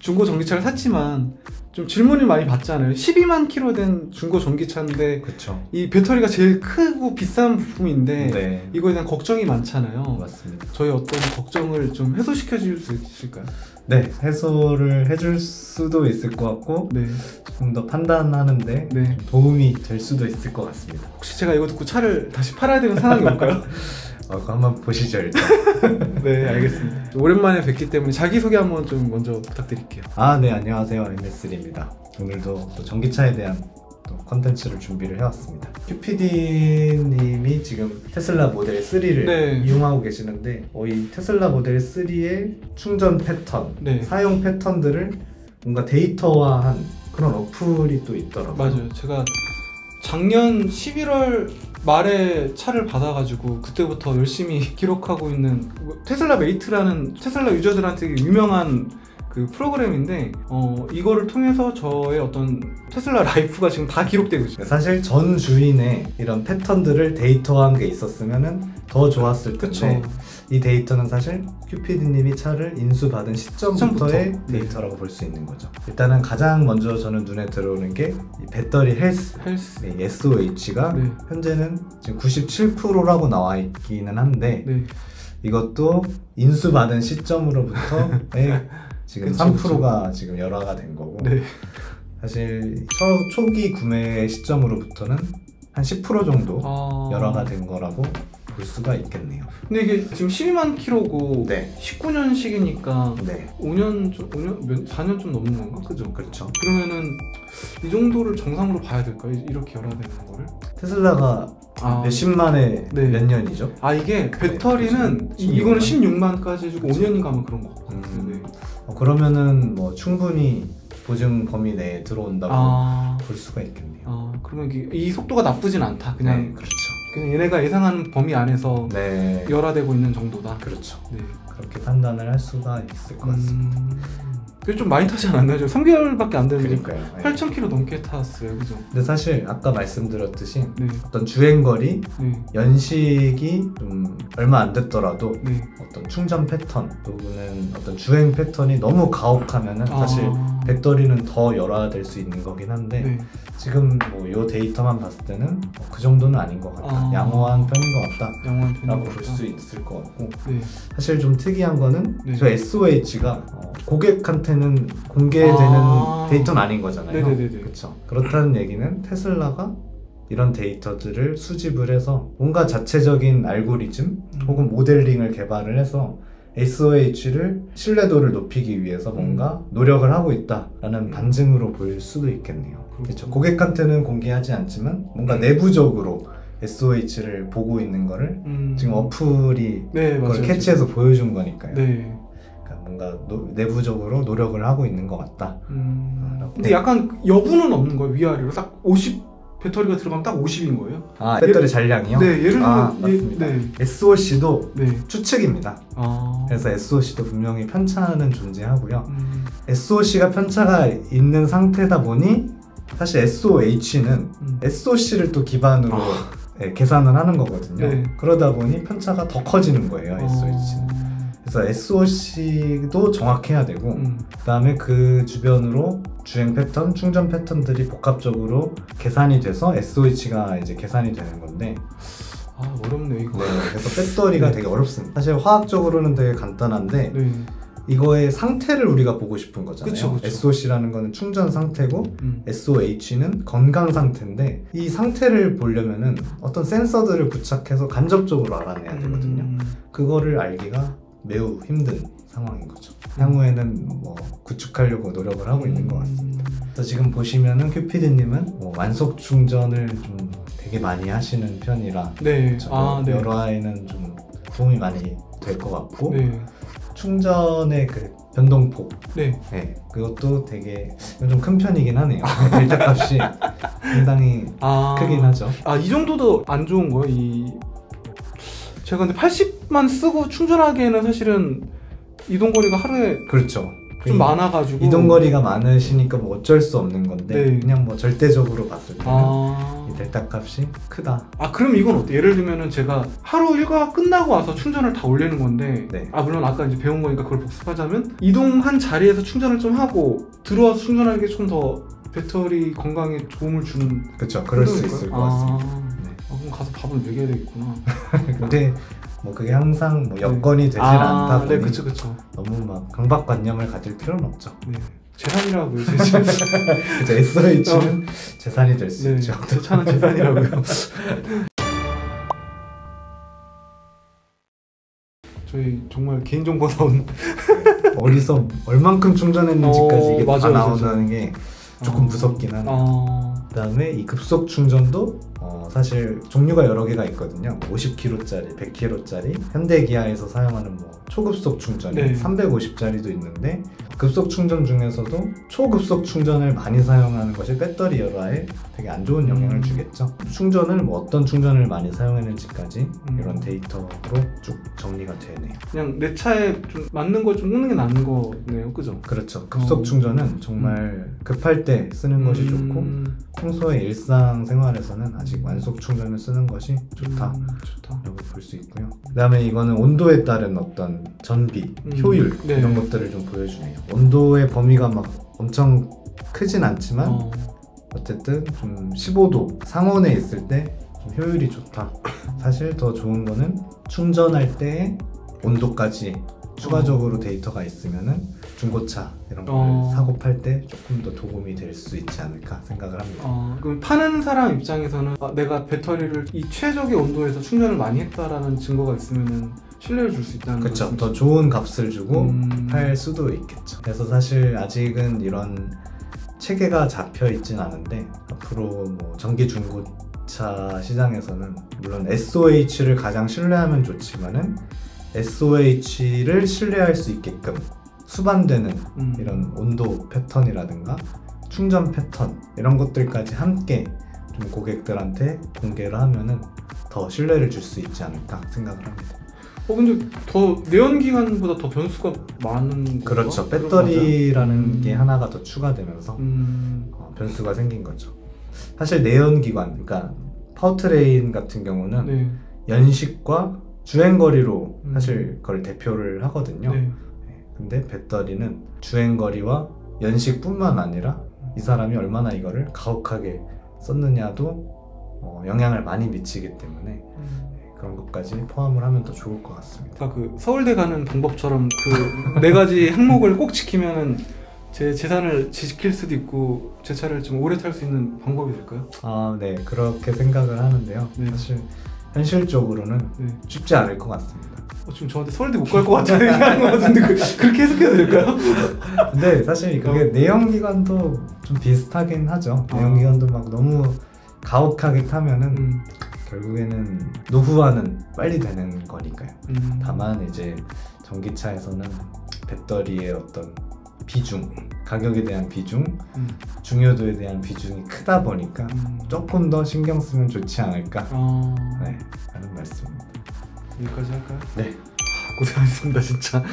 중고 전기차를 샀지만 좀 질문을 많이 받잖아요. 12만 킬로 된 중고 전기차인데 그쵸. 이 배터리가 제일 크고 비싼 부품인데 네. 이거에 대한 걱정이 많잖아요. 맞습니다. 저희 어떤 걱정을 좀 해소시켜 줄 수 있을까요? 네, 해소를 해줄 수도 있을 것 같고 네. 조금 더 판단하는데 네. 도움이 될 수도 있을 것 같습니다. 혹시 제가 이거 듣고 차를 다시 팔아야 되는 상황이 올까요? 그거 한번 보시죠 일단. 네, 알겠습니다. 오랜만에 뵙기 때문에 자기소개 한번 좀 먼저 부탁드릴게요. 네, 안녕하세요. MSL입니다. 오늘도 또 전기차에 대한 또 컨텐츠를 준비를 해왔습니다. 큐피디님이 지금 테슬라 모델 3를 네. 이용하고 계시는데 이 테슬라 모델 3의 충전 패턴, 네. 사용 패턴들을 뭔가 데이터화한 그런 어플이 또 있더라고요. 맞아요. 제가 작년 11월 말에 차를 받아가지고 그때부터 열심히 기록하고 있는 테슬라 메이트라는 테슬라 유저들한테 유명한 그 프로그램인데 이거를 통해서 저의 어떤 테슬라 라이프가 지금 다 기록되고 있어요. 사실 전 주인의 이런 패턴들을 데이터화한 게 있었으면 더 좋았을 텐데 그쵸. 이 데이터는 사실 큐피디님이 차를 인수받은 시점부터의 시점부터. 데이터라고 볼 수 있는 거죠. 일단은 가장 먼저 저는 눈에 들어오는 게 이 배터리 헬스. 네, SOH가 네. 현재는 지금 97%라고 나와 있기는 한데 네. 이것도 인수받은 시점으로부터의 지금 그쵸, 3%가 지금 열화가 된 거고 네. 사실 초기 구매 시점으로부터는 한 10% 정도 열화가 된 거라고 볼 수가 있겠네요. 근데 이게 지금 12만 킬로고 네. 19년식이니까 네. 4년 좀 넘는 건가? 그죠? 그렇죠. 그러면은 이 정도를 정상으로 봐야 될까요? 이렇게 열화되는 거를? 테슬라가 몇십만에 네. 몇 년이죠? 이게 배터리는 이거는 16만까지 해주고 5년인가 하면 그런 거 같아요. 네. 그러면은 뭐 충분히 보증 범위 내에 들어온다고 볼 수가 있겠네요. 그러면 이 속도가 나쁘진 않다. 그냥 네, 그렇죠. 그냥 얘네가 예상하는 범위 안에서 네. 열화되고 있는 정도다. 그렇죠. 네. 그렇게 판단을 할 수가 있을 것 같습니다. 그게 좀 많이 타지 않았나요? 3개월밖에 안 됐는데 그러니까요. 8,000km 넘게 탔어요. 그죠? 근데 사실 아까 말씀드렸듯이 네. 어떤 주행거리, 네. 연식이 좀 얼마 안 됐더라도 네. 어떤 충전 패턴 또는 어떤 주행 패턴이 너무 가혹하면은 사실 배터리는 더 열화될 수 있는 거긴 한데 네. 지금 뭐 요 데이터만 봤을 때는 그 정도는 아닌 것 같다. 양호한 편인 것 같다 라고 볼 수 있을 것 같고 네. 사실 좀 특이한 거는 네. 저 SOH가 고객한테는 공개되는 데이터는 아닌 거잖아요. 네네네네. 그렇죠. 그렇다는 얘기는 테슬라가 이런 데이터들을 수집을 해서 뭔가 자체적인 알고리즘 혹은 모델링을 개발을 해서 SOH를 신뢰도를 높이기 위해서 뭔가 노력을 하고 있다라는 반증으로 보일 수도 있겠네요. 그렇죠. 고객한테는 공개하지 않지만 뭔가 내부적으로 SOH를 보고 있는 거를 지금 어플이 네, 그걸 캐치해서 보여준 거니까요. 네. 그러니까 뭔가 내부적으로 노력을 하고 있는 것 같다. 근데 약간 여부는 없는 거예요. 위아래로 딱 50 배터리가 들어가면 딱 50인 거예요? 배터리 잔량이요? 네, 예를 들면 맞습니다. SOC도 네. 추측입니다. 그래서 SOC도 분명히 편차는 존재하고요. SOC가 편차가 있는 상태다 보니 사실 SOH는 SOC를 또 기반으로 계산을 하는 거거든요. 네. 그러다 보니 편차가 더 커지는 거예요, SOH는. 그래서 SOC도 정확해야 되고 그 다음에 그 주변으로 주행 패턴, 충전 패턴들이 복합적으로 계산이 돼서 SOH가 이제 계산이 되는 건데 어렵네 이거. 네, 그래서 배터리가 되게 어렵습니다. 사실 화학적으로는 되게 간단한데 이거의 상태를 우리가 보고 싶은 거잖아요. 그쵸. SOC라는 거는 충전 상태고 SOH는 건강 상태인데 이 상태를 보려면은 어떤 센서들을 부착해서 간접적으로 알아내야 되거든요. 그거를 알기가 매우 힘든 상황인 거죠. 향후에는 뭐 구축하려고 노력을 하고 있는 것 같습니다. 그래서 지금 보시면은 큐피디님은 뭐 완속 충전을 좀 되게 많이 하시는 편이라 네. 열화에는 좀 도움이 많이 될 것 같고 네. 충전의 그 변동폭 네. 그것도 되게 좀 큰 편이긴 하네요. 델타 값이 상당히 크긴 하죠. 이 정도도 안 좋은 거예요? 제가 근데 80만 쓰고 충전하기에는 사실은 이동거리가 하루에 그렇죠. 좀 많아가지고 이동거리가 많으시니까 뭐 어쩔 수 없는 건데 그냥 뭐 절대적으로 봤을 때는 이 델타 값이 크다. 아 그럼 이건 어때? 예를 들면은 제가 하루 일과가 끝나고 와서 충전을 다 올리는 건데 네. 아 물론 아까 이제 배운 거니까 그걸 복습하자면 이동한 자리에서 충전을 좀 하고 들어와서 충전하는 게 좀 더 배터리 건강에 도움을 주는 그렇죠. 그럴 수 그럴까요? 있을 것 같습니다. 네. 그럼 가서 밥은 먹여야 되겠구나. 근데 뭐 그게 항상 뭐 여건이 되질 않다 보니 네, 그쵸. 너무 막 강박관념을 가질 필요는 없죠. 네. 재산이라고요. 그죠. SOH는 재산이 될 수 네, 있죠. 제 차는 재산이라고요. 저희 정말 개인정보 나온 어디서 얼만큼 충전했는지까지 이게 다 맞아요, 나온다는 게 조금 무섭긴 하네요. 그다음에 이 급속 충전도 사실 종류가 여러 개가 있거든요. 50kW짜리, 100kW짜리, 현대기아에서 사용하는 뭐 초급속 충전이 네. 350짜리도 있는데 급속 충전 중에서도 초급속 충전을 많이 사용하는 것이 배터리 열화에 되게 안 좋은 영향을 주겠죠. 충전을 뭐 어떤 충전을 많이 사용했는지까지 이런 데이터로 쭉 정리가 되네요. 그냥 내 차에 좀 맞는 걸 좀 꽂는 게 나은 거네요, 그죠? 그렇죠. 급속 충전은 정말 급할 때 쓰는 것이 좋고 평소에 일상생활에서는 아직 완속 충전을 쓰는 것이 좋다라고 볼 수 있고요. 그 다음에 이거는 온도에 따른 어떤 전비, 효율 네. 이런 것들을 좀 보여주네요. 온도의 범위가 막 엄청 크진 않지만 어쨌든 좀 15도 상온에 있을 때 좀 효율이 좋다. 사실 더 좋은 거는 충전할 때 온도까지 추가적으로 데이터가 있으면은 중고차 이런 걸 사고 팔 때 조금 더 도움이 될 수 있지 않을까 생각을 합니다. 그럼 파는 사람 입장에서는 내가 배터리를 이 최적의 온도에서 충전을 많이 했다라는 증거가 있으면은 신뢰를 줄 수 있다는 거죠. 그렇죠. 더 좋은 값을 주고 팔 수도 있겠죠. 그래서 사실 아직은 이런 체계가 잡혀 있진 않은데 앞으로 뭐 전기 중고차 시장에서는 물론 SOH를 가장 신뢰하면 좋지만은 SOH를 신뢰할 수 있게끔 수반되는 이런 온도 패턴이라든가 충전 패턴 이런 것들까지 함께 좀 고객들한테 공개를 하면은 더 신뢰를 줄 수 있지 않을까 생각을 합니다. 근데 더 내연기관보다 더 변수가 많은 건가? 그렇죠. 배터리라는 게 하나가 더 추가되면서 변수가 생긴 거죠. 사실 내연기관, 그러니까 파워트레인 같은 경우는 네. 연식과 주행거리로 사실 그걸 대표를 하거든요. 네. 근데 배터리는 주행거리와 연식뿐만 아니라 이 사람이 얼마나 이거를 가혹하게 썼느냐도 영향을 많이 미치기 때문에 그런 것까지 포함을 하면 더 좋을 것 같습니다. 아까 그 서울대 가는 방법처럼 그 네 가지 항목을 꼭 지키면은 제 재산을 지킬 수도 있고 제 차를 좀 오래 탈 수 있는 방법이 될까요? 네, 그렇게 생각을 하는데요. 네. 사실 현실적으로는 쉽지 않을 것 같습니다. 지금 저한테 서울대 못 갈 것 같다는 얘기하는 것 같은데 그렇게 해석해도 될까요? 근데 사실 그게 내연기관도 좀 비슷하긴 하죠. 내연기관도 막 너무 가혹하게 타면은 결국에는 노후화는 빨리 되는 거니까요. 다만 이제 전기차에서는 배터리의 어떤 비중, 가격에 대한 비중, 중요도에 대한 비중이 크다 보니까 조금 더 신경 쓰면 좋지 않을까 네, 하는 말씀입니다. 여기까지 할까요? 네. 고생하셨습니다 진짜.